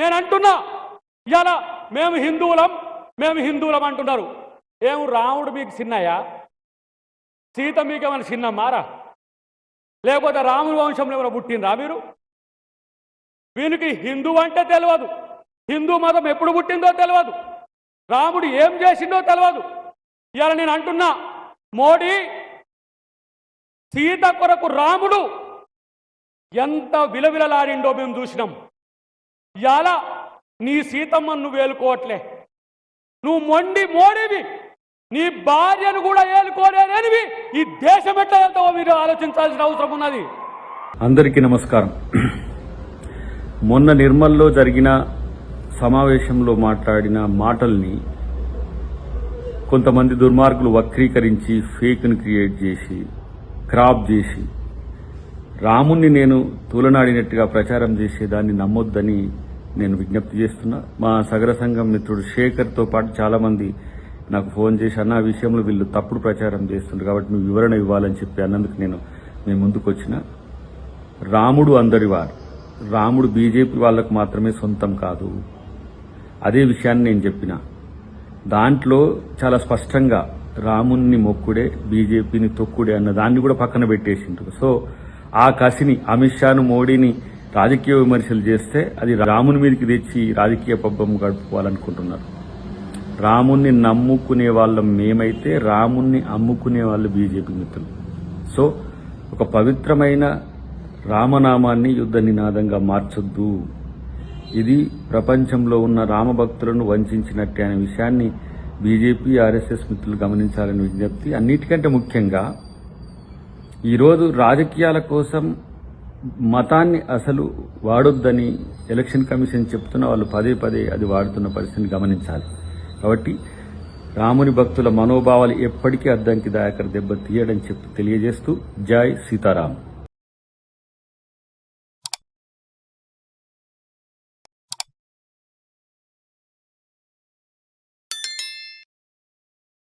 నేను అంటున్నా ఇలా మేము హిందువులం అంటున్నారు. ఏం రాముడు మీకు చిన్నయ్యా? సీత మీకేమైనా చిన్నమ్మారా? లేకపోతే రాముని వంశంలో ఏమైనా పుట్టినరా మీరు? వీనికి హిందూ అంటే తెలియదు, హిందూ మతం ఎప్పుడు పుట్టిందో తెలియదు, రాముడు ఏం చేసిందో తెలియదు. ఇవాళ నేను అంటున్నా, మోడీ సీత కొరకు రాముడు ఎంత విలవిలలాడిండో మేము చూసినాం. ఇవాళ నీ సీతమ్మను నువ్వు ఏలుకోవట్లే, నువ్వు మోడీవి, నీ భార్యను కూడా ఏలుకోలేనివి ఈ దేశం ఎట్లా వెళ్తావో మీరు ఆలోచించాల్సిన అవసరం ఉన్నది. అందరికీ నమస్కారం. మొన్న నిర్మల్లో జరిగిన సమావేశంలో మాట్లాడిన మాటల్ని కొంతమంది దుర్మార్గులు వక్రీకరించి ఫేక్ను క్రియేట్ చేసి క్రాప్ చేసి రాముణ్ణి నేను తూలనాడినట్టుగా ప్రచారం చేసేదాన్ని నమ్మొద్దని నేను విజ్ఞప్తి చేస్తున్నా. మా సగర సంఘం మిత్రుడు శేఖర్తో పాటు చాలామంది నాకు ఫోన్ చేసి అన్న విషయంలో వీళ్ళు తప్పుడు ప్రచారం చేస్తుండ్రు కాబట్టి నువ్వు వివరణ ఇవ్వాలని చెప్పి అన్నందుకు మేము ముందుకు వచ్చిన. రాముడు అందరివారు, రాముడు బీజేపీ వాళ్లకు మాత్రమే సొంతం కాదు. అదే విషయాన్ని నేను చెప్పిన దాంట్లో చాలా స్పష్టంగా రాముణ్ణి మొక్కుడే బీజేపీని తొక్కుడే అన్న దాన్ని కూడా పక్కన పెట్టేసిండ్రు. సో ఆ కసిని అమిత్ షాను మోడీని రాజకీయ విమర్శలు చేస్తే అది రాముని మీదకి తెచ్చి రాజకీయ పబ్బం గడుపుకోవాలనుకుంటున్నారు. రాముణ్ణి నమ్ముకునే వాళ్ళం మేమైతే రాముణ్ణి అమ్ముకునే వాళ్ళు బీజేపీ మిత్రులు. సో ఒక పవిత్రమైన రామనామాన్ని యుద్ధ నినాదంగా మార్చొద్దు. ఇది ప్రపంచంలో ఉన్న రామభక్తులను వంచినట్టే అనే విషయాన్ని బీజేపీ ఆర్ఎస్ఎస్ మిత్రులు గమనించాలని విజ్ఞప్తి. అన్నిటికంటే ముఖ్యంగా ఈరోజు రాజకీయాల కోసం మతాన్ని అసలు వాడొద్దని ఎలక్షన్ కమిషన్ చెప్తున్న వాళ్ళు పదే పదే అది వాడుతున్న పరిస్థితిని గమనించాలి. కాబట్టి రాముని భక్తుల మనోభావాలు ఎప్పటికీ అద్దంకి దాయకర దెబ్బ తీయడం చెప్పి తెలియజేస్తూ జై సీతారాం.